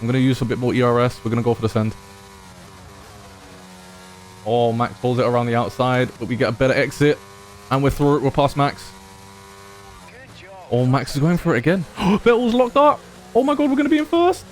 I'm going to use a bit more ERS. We're going to go for the send. Oh, Max pulls it around the outside, but we get a better exit. And we're through it. We're past Max. Oh, Max is going for it again. Vettel's locked up. Oh my god, we're going to be in first.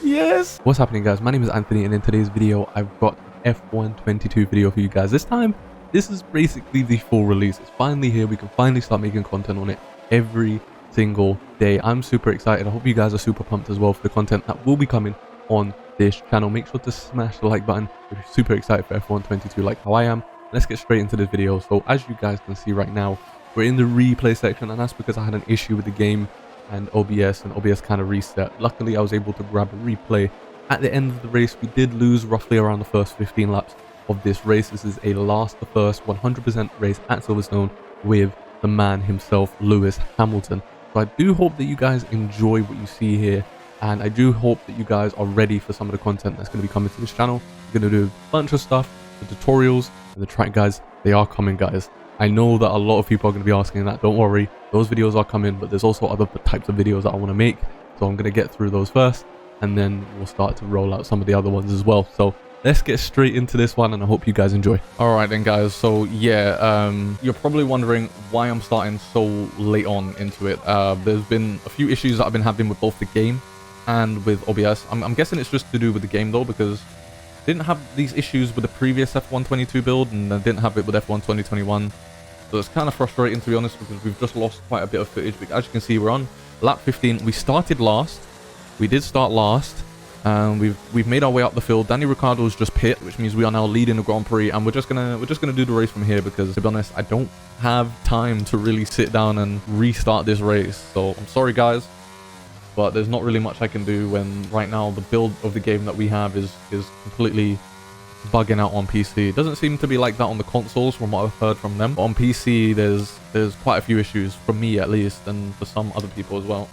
Yes. What's happening, guys? My name is Anthony, and in today's video, I've got an F1 22 video for you guys. This time, this is basically the full release. It's finally here. We can finally start making content on it every single day. I'm super excited. I hope you guys are super pumped as well for the content that will be coming on this channel. Make sure to smash the like button if you're super excited for F1 22 like how I am. Let's get straight into this video. So as you guys can see right now, we're in the replay section, and that's because I had an issue with the game and OBS kind of reset. Luckily, I was able to grab a replay at the end of the race. We did lose roughly around the first 15 laps of this race. This is a last the first 100% race at Silverstone with the man himself, Lewis Hamilton. So I do hope that you guys enjoy what you see here, and I do hope that you guys are ready for some of the content that's going to be coming to this channel. We're going to do a bunch of stuff, the tutorials and the track guides. They are coming, guys. I know that a lot of people are going to be asking that. Don't worry, those videos are coming, but there's also other types of videos that I want to make. So I'm going to get through those first, and then we'll start to roll out some of the other ones as well. So let's get straight into this one, and I hope you guys enjoy. All right then, guys. So yeah, you're probably wondering why I'm starting so late on into it. There's been a few issues that I've been having with both the game and with OBS. I'm guessing it's just to do with the game though, because I didn't have these issues with the previous F1 22 build, and I didn't have it with F1 2021. So it's kind of frustrating, to be honest, because we've just lost quite a bit of footage. But as you can see, we're on lap 15. We started last. We did start last. And we've made our way up the field. Danny Ricciardo's just pit, which means we are now leading the Grand Prix, and we're just gonna do the race from here, because to be honest, I don't have time to really sit down and restart this race. So I'm sorry, guys, but there's not really much I can do when right now the build of the game that we have is completely bugging out on PC. It doesn't seem to be like that on the consoles from what I've heard from them. But on PC, there's quite a few issues, for me at least, and for some other people as well.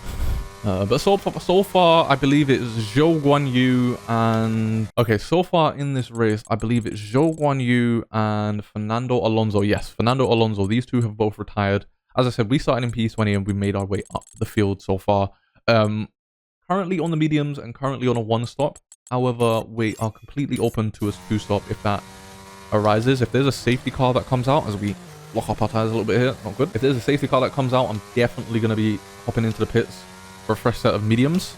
But so far, I believe it's Zhou Guanyu and... Okay, so far in this race, I believe it's Zhou Guanyu and Fernando Alonso. Yes, Fernando Alonso. These two have both retired. As I said, we started in P20 and we made our way up the field so far. Currently on the mediums and currently on a one-stop. However, we are completely open to a two-stop if that arises. If there's a safety car that comes out, as we lock up our tires a little bit here, not good. If there's a safety car that comes out, I'm definitely going to be hopping into the pits for a fresh set of mediums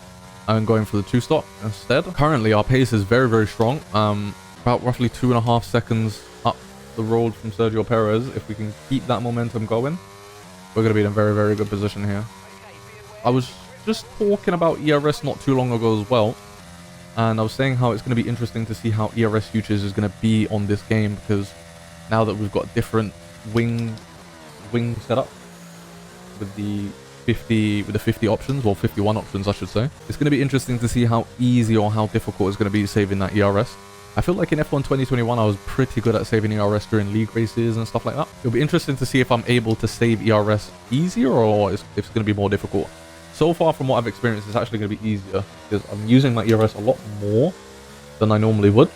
and going for the two-stop instead. Currently, our pace is very, very strong. About roughly 2.5 seconds up the road from Sergio Perez. If we can keep that momentum going, we're going to be in a very, very good position here. I was just talking about ERS not too long ago as well, and I was saying how it's going to be interesting to see how ERS Futures is going to be on this game, because now that we've got different wing setup with the 50 options, well 51 options I should say, it's going to be interesting to see how easy or how difficult it's going to be saving that ERS. I feel like in F1 2021 I was pretty good at saving ERS during league races and stuff like that. It'll be interesting to see if I'm able to save ERS easier or if it's going to be more difficult. So far from what I've experienced, it's actually going to be easier, because I'm using my ERS a lot more than I normally would,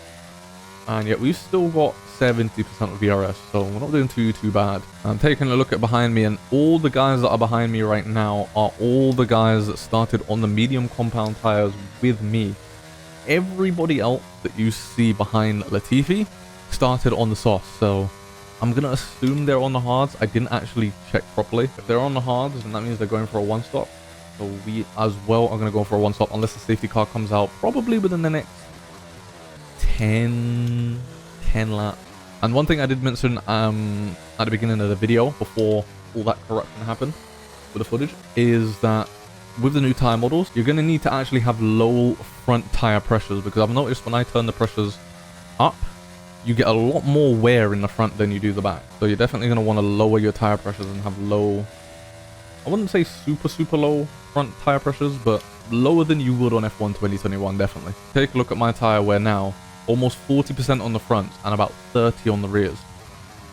and yet we've still got 70% of ERS, so we're not doing too bad. I'm taking a look at behind me, and all the guys that are behind me right now are all the guys that started on the medium compound tires with me. Everybody else that you see behind Latifi started on the softs, so I'm gonna assume they're on the hards. I didn't actually check properly. If they're on the hards, then that means they're going for a one-stop. So we as well are going to go for a one-stop unless the safety car comes out probably within the next 10 laps. And one thing I did mention at the beginning of the video, before all that corruption happened with the footage, is that with the new tire models, you're going to need to actually have low front tire pressures, because I've noticed when I turn the pressures up, you get a lot more wear in the front than you do the back. So you're definitely going to want to lower your tire pressures and have low, I wouldn't say super low front tire pressures, but lower than you would on F1 2021, definitely. Take a look at my tire wear now. Almost 40% on the front and about 30 on the rears.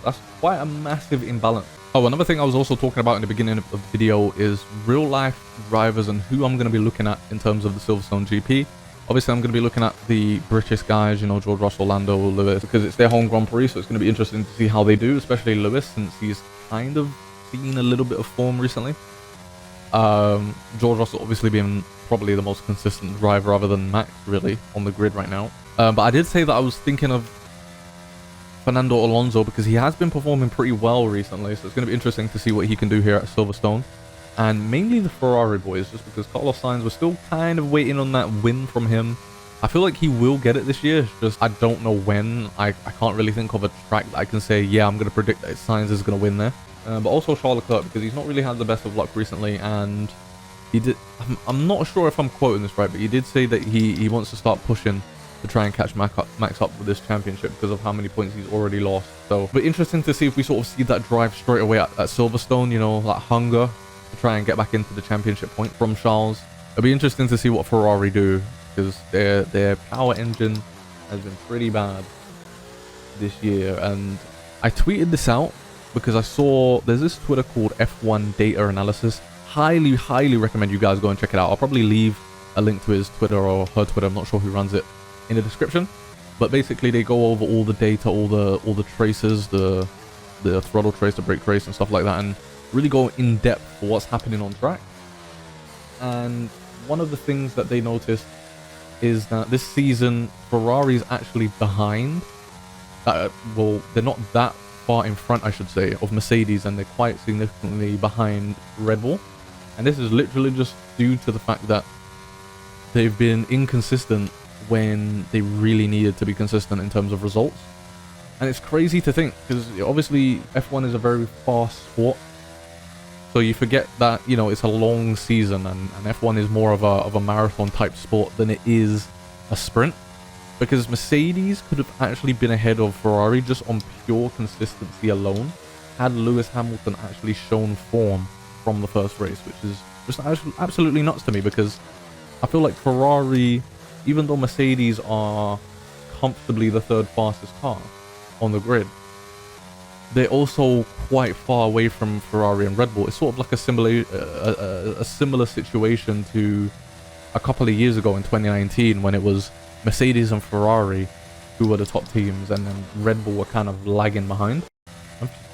That's quite a massive imbalance. Oh, another thing I was also talking about in the beginning of the video is real life drivers and who I'm going to be looking at in terms of the Silverstone GP. Obviously, I'm going to be looking at the British guys, you know, George Russell, Lando, Lewis, because it's their home Grand Prix, so it's going to be interesting to see how they do, especially Lewis, since he's kind of seen a little bit of form recently. George Russell obviously being probably the most consistent driver other than Max, really, on the grid right now. But I did say that I was thinking of Fernando Alonso because he has been performing pretty well recently, so it's going to be interesting to see what he can do here at Silverstone. And mainly the Ferrari boys, just because Carlos Sainz, we're still kind of waiting on that win from him. I feel like he will get it this year, it's just I don't know when. I can't really think of a track that I can say, yeah, I'm going to predict that Sainz is going to win there. But also Charles Leclerc, because he's not really had the best of luck recently, and he did. I'm not sure if I'm quoting this right, but he did say that he wants to start pushing to try and catch Max up with this championship because of how many points he's already lost. So, but interesting to see if we sort of see that drive straight away at Silverstone, you know, that hunger to try and get back into the championship point from Charles. It'll be interesting to see what Ferrari do, because their power engine has been pretty bad this year. And I tweeted this out because I saw there's this Twitter called F1 Data Analysis. Highly recommend you guys go and check it out. I'll probably leave a link to his Twitter or her Twitter, I'm not sure who runs it, in the description. But basically they go over all the data, all the traces, the throttle trace, the brake trace and stuff like that, and really go in depth for what's happening on track. And one of the things that they noticed is that this season Ferrari's actually behind, well, they're not that far in front, I should say, of Mercedes, and they're quite significantly behind Red Bull. And this is literally just due to the fact that they've been inconsistent when they really needed to be consistent in terms of results. And it's crazy to think, because obviously F1 is a very fast sport, so you forget that, you know, it's a long season, and F1 is more of a marathon type sport than it is a sprint. Because Mercedes could have actually been ahead of Ferrari just on pure consistency alone had Lewis Hamilton actually shown form from the first race, which is just absolutely nuts to me, because I feel like Ferrari, even though Mercedes are comfortably the third fastest car on the grid, they're also quite far away from Ferrari and Red Bull. It's sort of like a similar situation to a couple of years ago in 2019 when it was Mercedes and Ferrari who were the top teams, and then Red Bull were kind of lagging behind.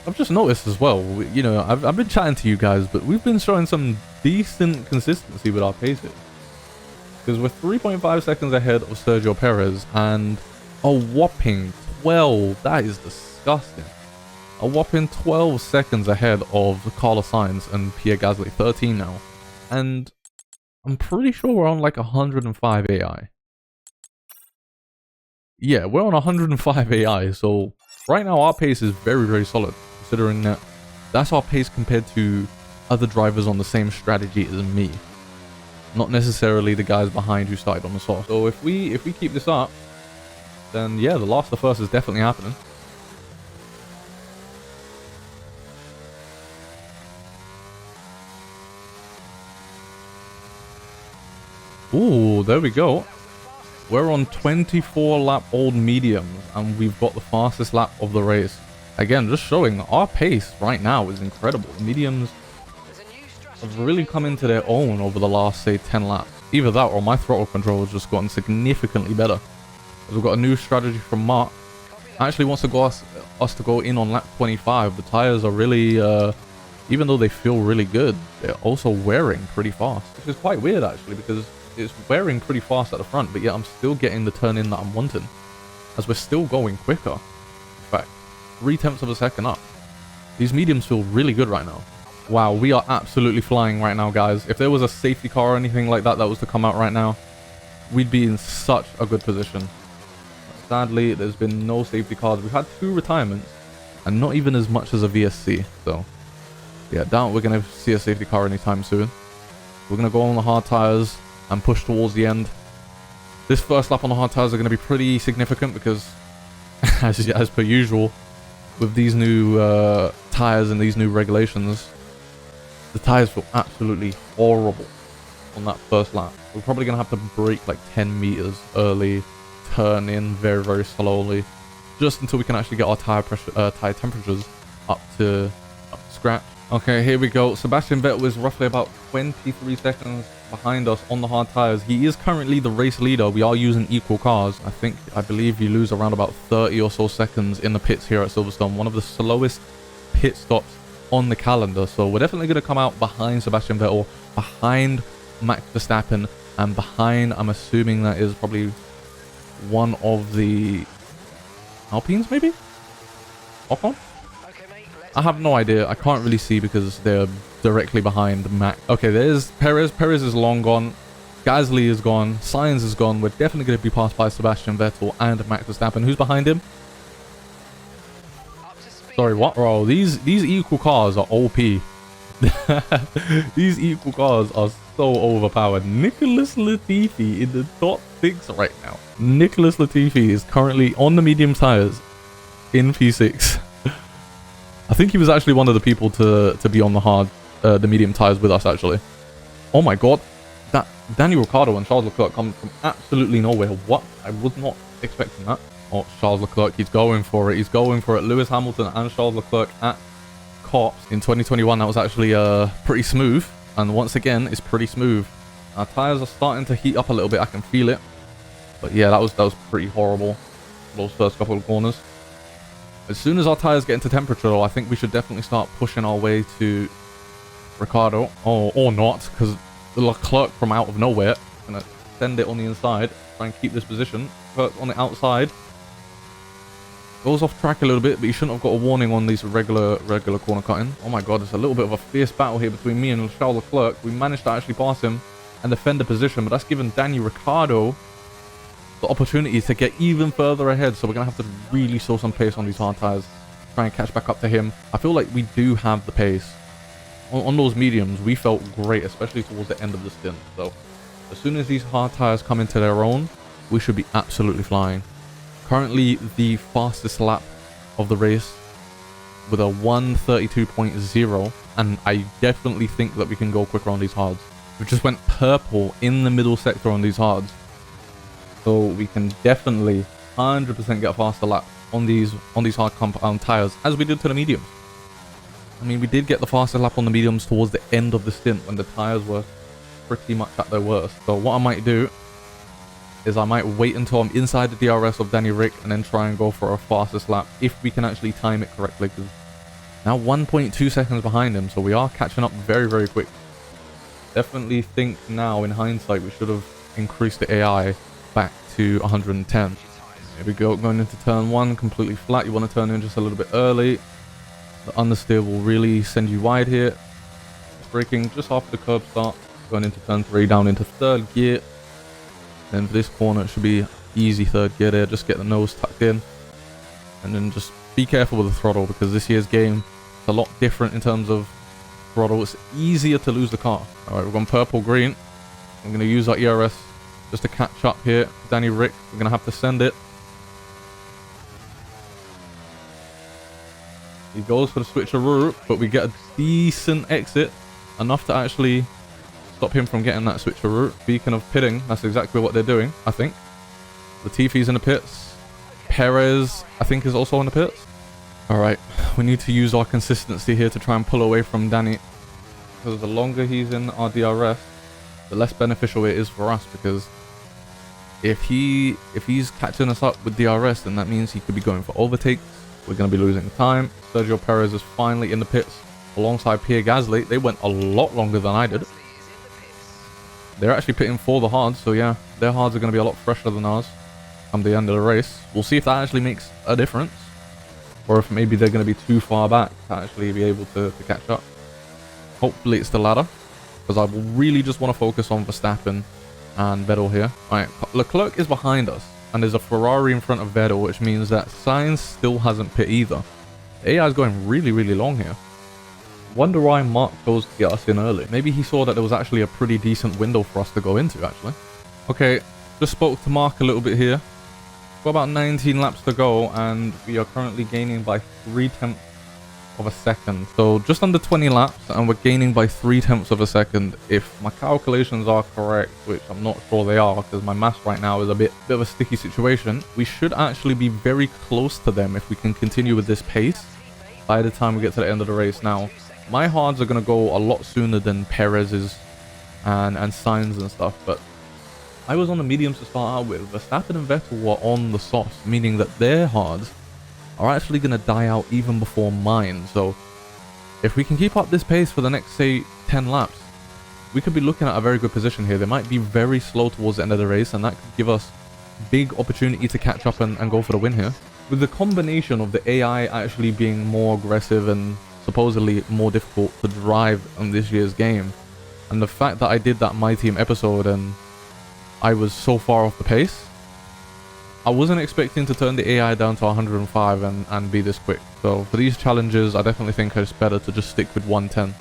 I've just noticed as well, you know, I've been chatting to you guys, but we've been showing some decent consistency with our paces. Because we're 3.5 seconds ahead of Sergio Perez, and a whopping 12, that is disgusting. A whopping 12 seconds ahead of Carlos Sainz and Pierre Gasly, 13 now. And I'm pretty sure we're on like 105 AI. Yeah, we're on 105 AI, so right now our pace is very solid, considering that that's our pace compared to other drivers on the same strategy as me. Not necessarily the guys behind who started on the soft. So if we keep this up, then yeah, the last to first is definitely happening. Ooh, there we go. We're on 24 lap old mediums, and we've got the fastest lap of the race. Again, just showing our pace right now is incredible. The mediums have really come into their own over the last, say, 10 laps. Either that or my throttle control has just gotten significantly better. We've got a new strategy from Mark. Actually wants to go us to go in on lap 25. The tires are really, even though they feel really good, they're also wearing pretty fast. Which is quite weird actually, because it's wearing pretty fast at the front, but yet I'm still getting the turn in that I'm wanting, as we're still going quicker. In fact, 0.3 of a second up. These mediums feel really good right now. Wow, we are absolutely flying right now, guys. If there was a safety car or anything like that that was to come out right now, we'd be in such a good position. Sadly, there's been no safety cars. We've had 2 retirements, and not even as much as a VSC. So, yeah, doubt we're going to see a safety car anytime soon. We're going to go on the hard tires and push towards the end. This first lap on the hard tires are going to be pretty significant because, as per usual, with these new tires and these new regulations, the tires feel absolutely horrible on that first lap. We're probably going to have to brake like 10 meters early, turn in very slowly, just until we can actually get our tire temperatures up to scratch. Okay, here we go. Sebastian Vettel is roughly about 23 seconds behind us on the hard tires. He is currently the race leader. We are using equal cars. I believe you lose around about 30 or so seconds in the pits here at Silverstone. One of the slowest pit stops on the calendar. So we're definitely going to come out behind Sebastian Vettel, behind Max Verstappen, And behind, I'm assuming that is probably one of the Alpines, maybe? Ocon? I have no idea. I can't really see because they're directly behind Max. Okay, there's Perez. Perez is long gone. Gasly is gone. Sainz is gone. We're definitely going to be passed by Sebastian Vettel and Max Verstappen. Who's behind him? Sorry, what? Bro, these equal cars are OP. These equal cars are so overpowered. Nicholas Latifi in the top 6 right now. Nicholas Latifi is currently on the medium tires in P6. I think he was actually one of the people to be on the medium tires with us, actually. Oh my god. That Daniel Ricciardo and Charles Leclerc come from absolutely nowhere. What? I was not expecting that. Oh, Charles Leclerc, he's going for it. He's going for it. Lewis Hamilton and Charles Leclerc at Cops in 2021. That was actually pretty smooth. And once again, it's pretty smooth. Our tires are starting to heat up a little bit. I can feel it. But yeah, that was pretty horrible. Those first couple of corners. As soon as our tires get into temperature, though, I think we should definitely start pushing our way to Ricciardo. Oh, or not, because the Leclerc from out of nowhere gonna send it on the inside. Try and keep this position. Leclerc on the outside. Goes off track a little bit, but you shouldn't have got a warning on these regular corner cutting. Oh my god, it's a little bit of a fierce battle here between me and Charles Leclerc. We managed to actually pass him and defend the position, but that's given Daniel Ricciardo the opportunity to get even further ahead. So we're going to have to really show some pace on these hard tires. Try and catch back up to him. I feel like we do have the pace. On those mediums, we felt great, especially towards the end of the stint. So as soon as these hard tires come into their own, we should be absolutely flying. Currently the fastest lap of the race with a 1:32.0, and I definitely think that we can go quicker on these hards. We just went purple in the middle sector on these hards, so we can definitely 100% get a faster lap on these hard compound tires as we did to the mediums. I mean, we did get the faster lap on the mediums towards the end of the stint when the tires were pretty much at their worst. So what I might do is I might wait until I'm inside the DRS of Danny Rick and then try and go for a fastest lap if we can actually time it correctly, because now 1.2 seconds behind him, so we are catching up very, very quick. Definitely think now in hindsight we should have increased the AI back to 110. Here we go, going into turn 1 completely flat. You want to turn in just a little bit early. The understeer will really send you wide here. Braking just after the curb start, going into turn 3 down into 3rd gear. Then for this corner, it should be easy 3rd gear there. Just get the nose tucked in. And then just be careful with the throttle, because this year's game is a lot different in terms of throttle. It's easier to lose the car. Alright, we've gone purple, green. I'm going to use our ERS just to catch up here. Danny Rick, we're going to have to send it. He goes for the switcheroo, but we get a decent exit. Enough to actually stop him from getting that switcheroo. Speaking of pitting, that's exactly what they're doing, I think. Latifi's in the pits. Perez, I think, is also in the pits. Alright, we need to use our consistency here to try and pull away from Danny. Because the longer he's in our DRS, the less beneficial it is for us. Because if he's catching us up with DRS, then that means he could be going for overtakes. We're going to be losing time. Sergio Perez is finally in the pits alongside Pierre Gasly. They went a lot longer than I did. They're actually pitting for the hards, so yeah, their hards are going to be a lot fresher than ours come the end of the race. We'll see if that actually makes a difference, or if maybe they're going to be too far back to actually be able to catch up. Hopefully it's the latter, because I will really just want to focus on Verstappen and Vettel here. Alright, Leclerc is behind us, and there's a Ferrari in front of Vettel, which means that Sainz still hasn't pit either. The AI is going really, really long here. Wonder why Mark chose to get us in early. Maybe he saw that there was actually a pretty decent window for us to go into, actually. Okay, just spoke to Mark a little bit here. Got about 19 laps to go, and we are currently gaining by 0.3 of a second. So just under 20 laps, and we're gaining by 0.3 of a second. If my calculations are correct, which I'm not sure they are, because my maths right now is a bit of a sticky situation, we should actually be very close to them if we can continue with this pace by the time we get to the end of the race. Now, my hards are going to go a lot sooner than Perez's and Sainz and stuff, but I was on the mediums to start out with. Verstappen and Vettel were on the softs, meaning that their hards are actually going to die out even before mine. So if we can keep up this pace for the next, say, 10 laps, we could be looking at a very good position here. They might be very slow towards the end of the race, and that could give us big opportunity to catch up and go for the win here. With the combination of the AI actually being more aggressive and supposedly more difficult to drive on this year's game, and the fact that I did that My Team episode and I was so far off the pace, I wasn't expecting to turn the AI down to 105 and be this quick. So for these challenges, I definitely think it's better to just stick with 110.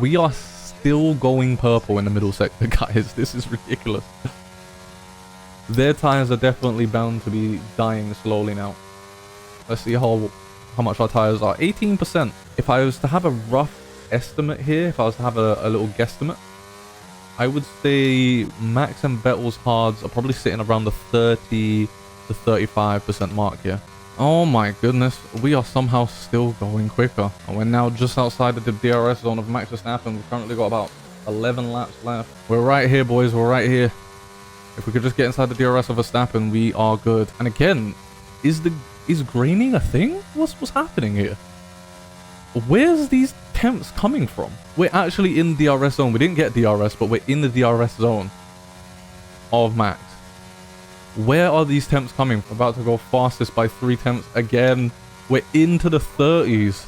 We are still going purple in the middle sector, guys. This is ridiculous. Their tires are definitely bound to be dying slowly now. Let's see how much our tires are. 18%. If I was to have a rough estimate here, if I was to have a little guesstimate, I would say Max and Vettel's hards are probably sitting around the 30 to 35% mark here. Oh my goodness, we are somehow still going quicker. And we're now just outside of the DRS zone of Max Verstappen. We've currently got about 11 laps left. We're right here, boys. We're right here. If we could just get inside the DRS of Verstappen, we are good. And again, is graining a thing? What's happening here? Where's these temps coming from? We're actually in DRS zone. We didn't get DRS, but we're in the DRS zone of Max. Where are these temps coming from? About to go fastest by 3 temps again. We're into the 30s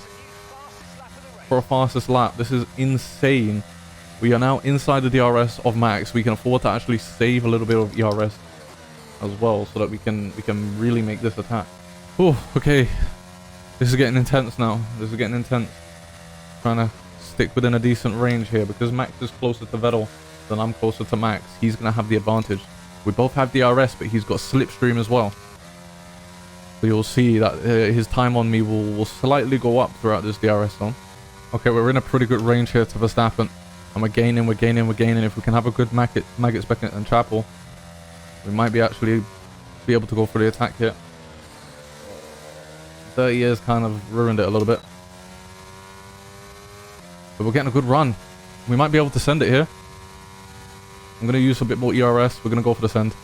for a fastest lap. This is insane. We are now inside the DRS of Max. We can afford to actually save a little bit of ERS as well, so that we can really make this attack. Oh, okay. This is getting intense now. This is getting intense. Trying to stick within a decent range here, because Max is closer to Vettel than I'm closer to Max. He's going to have the advantage. We both have DRS, but he's got slipstream as well. So you'll see that his time on me will slightly go up throughout this DRS zone. Okay, we're in a pretty good range here to Verstappen. And we're gaining. If we can have a good Maggots, Beckett and Chapel, we might be actually be able to go for the attack here. 30 years kind of ruined it a little bit. But we're getting a good run. We might be able to send it here. I'm going to use a bit more ERS. We're going to go for the send.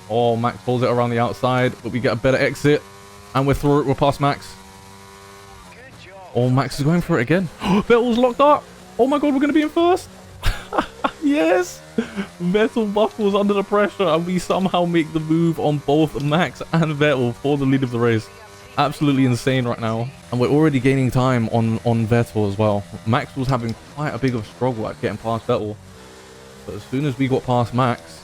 Oh, Max pulls it around the outside, but we get a better exit. And we're through it. We're past Max. Oh, Max is going for it again. Vettel's locked up. Oh my god, we're going to be in first. Yes. Vettel buckles under the pressure, and we somehow make the move on both Max and Vettel for the lead of the race. Absolutely insane right now. And we're already gaining time on Vettel as well. Max was having quite a big of a struggle at getting past Vettel. But as soon as we got past Max,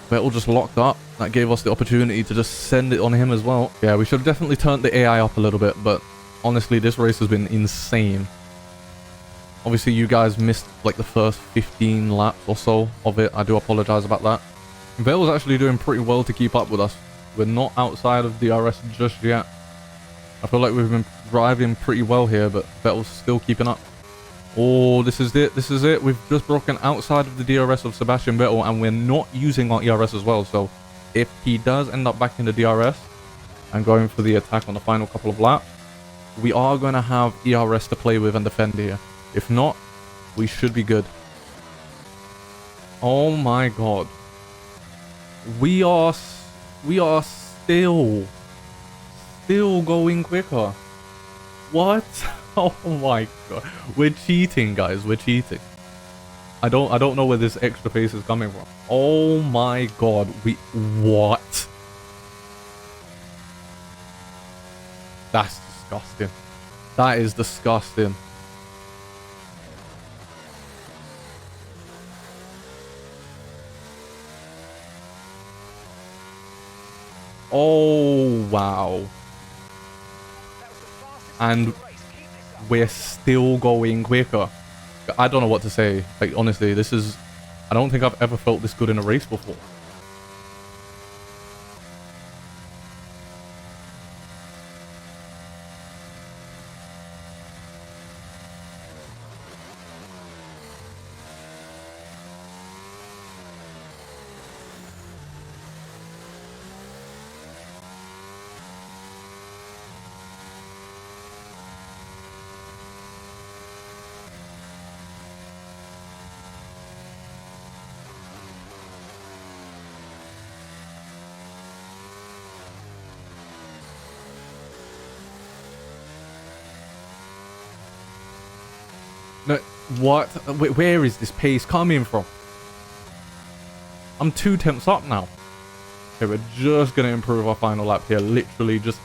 Vettel just locked up. That gave us the opportunity to just send it on him as well. Yeah, we should have definitely turned the AI up a little bit, but honestly, this race has been insane. Obviously, you guys missed like the first 15 laps or so of it. I do apologize about that. Vettel's actually doing pretty well to keep up with us. We're not outside of DRS just yet. I feel like we've been driving pretty well here, but Vettel's still keeping up. Oh, this is it. This is it. We've just broken outside of the DRS of Sebastian Vettel, and we're not using our ERS as well. So if he does end up back in the DRS and going for the attack on the final couple of laps, we are going to have ERS to play with and defend here. If not, we should be good. Oh my god. We are still going quicker. What? Oh my god. We're cheating, guys. We're cheating. I don't know where this extra pace is coming from. Oh my god. What? That's disgusting. That is disgusting. Oh, wow. And we're still going quicker. I don't know what to say. Like, honestly, this is... I don't think I've ever felt this good in a race before. What? Where is this pace coming from? I'm 2 tenths up now. Okay, we're just going to improve our final lap here. Literally just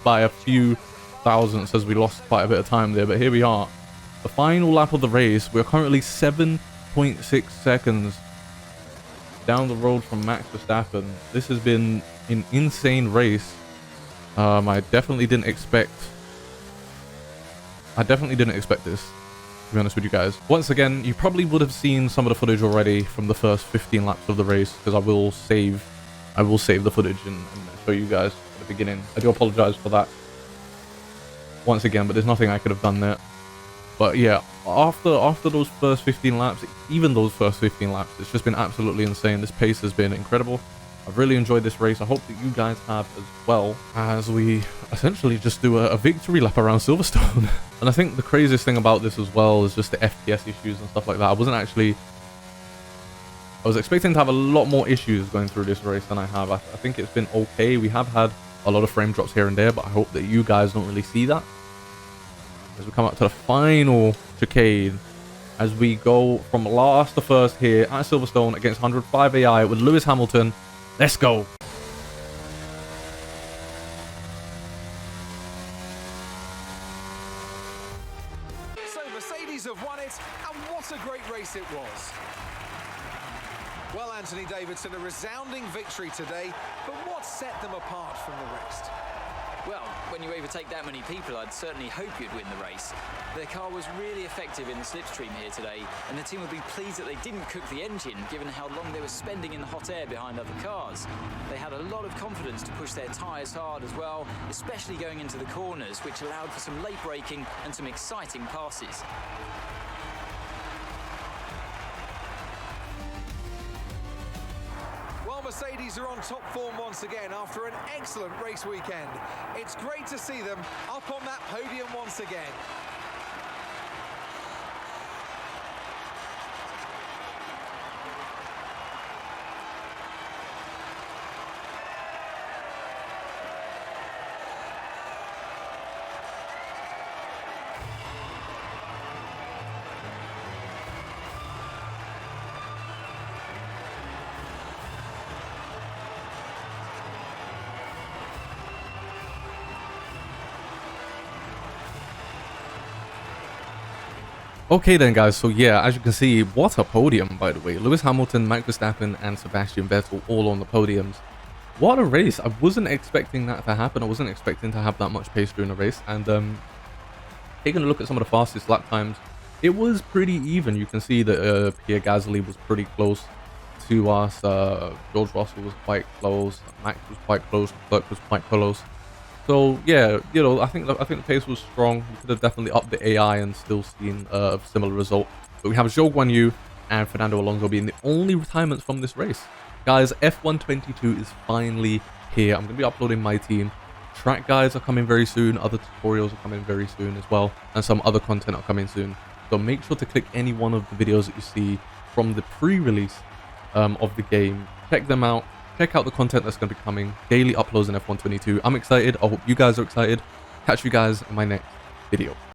by a few thousandths as we lost quite a bit of time there. But here we are. The final lap of the race. We're currently 7.6 seconds down the road from Max Verstappen. This has been an insane race. I definitely didn't expect this, to be honest with you guys. Once again, you probably would have seen some of the footage already from the first 15 laps of the race, because I will save the footage and show you guys at the beginning. I do apologize for that once again, but there's nothing I could have done there. But yeah, after those first 15 laps, even those first 15 laps, it's just been absolutely insane. This pace has been incredible. I've really enjoyed this race. I hope that you guys have as well, as we essentially just do a victory lap around Silverstone. And I think the craziest thing about this as well is just the FPS issues and stuff like that. I was expecting to have a lot more issues going through this race than I have. I think it's been okay. We have had a lot of frame drops here and there, but I hope that you guys don't really see that. As we come up to the final chicane, as we go from last to first here at Silverstone against 105 AI with Lewis Hamilton. Let's go. So Mercedes have won it, and what a great race it was. Well, Anthony Davidson, a resounding victory today, but what set them apart from the rest? Well, when you overtake that many people, I'd certainly hope you'd win the race. Their car was really effective in the slipstream here today, and the team would be pleased that they didn't cook the engine, given how long they were spending in the hot air behind other cars. They had a lot of confidence to push their tyres hard as well, especially going into the corners, which allowed for some late braking and some exciting passes. Mercedes are on top form once again after an excellent race weekend. It's great to see them up on that podium once again. Okay then guys, so yeah, as you can see, what a podium by the way. Lewis Hamilton, Max Verstappen and Sebastian Vettel all on the podiums. What a race. I wasn't expecting that to happen. I wasn't expecting to have that much pace during the race. And taking a look at some of the fastest lap times, it was pretty even. You can see that Pierre Gasly was pretty close to us. George Russell was quite close. Max was quite close. Leclerc was quite close. So yeah, you know, I think the pace was strong. We could have definitely upped the AI and still seen a similar result. But we have Zhou Guanyu and Fernando Alonso being the only retirements from this race. Guys, F122 is finally here. I'm going to be uploading my team. Track guides are coming very soon. Other tutorials are coming very soon as well. And some other content are coming soon. So make sure to click any one of the videos that you see from the pre-release of the game. Check them out. Check out the content that's going to be coming. Daily uploads in F122. I'm excited. I hope you guys are excited. Catch you guys in my next video.